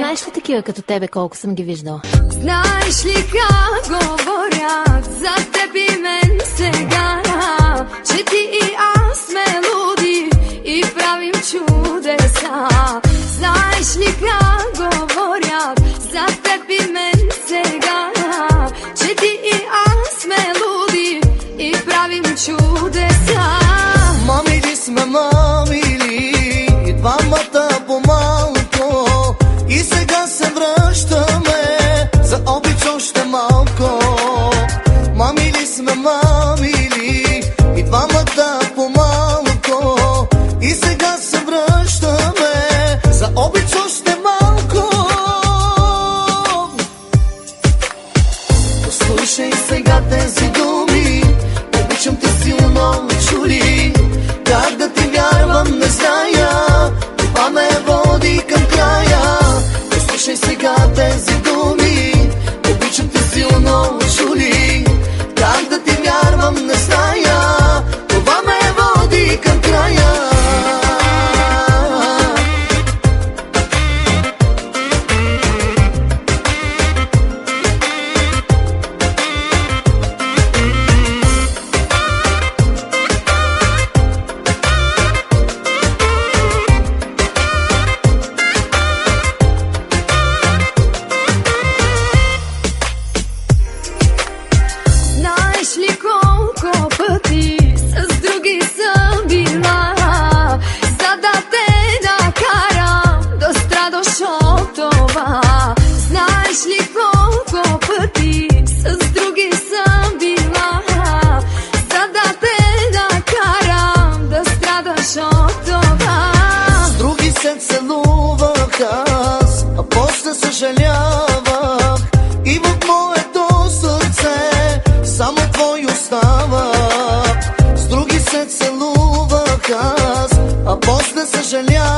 знаеш ли такива като тебе, колко съм ги виждала? Знаеш ли как говорят за теб и мен сега, че ти и аз сме луди и правим чудеса? Знаеш ли как говорят за теб и мен сега, че ти и аз сме луди и правим чудеса? Мамили сме, мамили, и двамата по-малко, и сега се връщаме за обич още малко. Мамили сме, мамили, и двамата по-малко, и сега се връщаме за обич още малко. Послушай сега тези думи, обичам те силно, чули. Как да ти вярвам, не зная, това ме води към края. Послушай сега тези думи, обичам те силно, чули. Как да ти вярвам, не зная, това ме води към края. Знаеш ли колко пъти с други съм била, за да те накарам да страдаш от това? Знаеш ли колко пъти с други съм била, за да те накарам да страдаш от това? С други се целувах аз, а после съжалявах, и в моето сърце само твой остава. С други се целувах аз, а после съжалявах.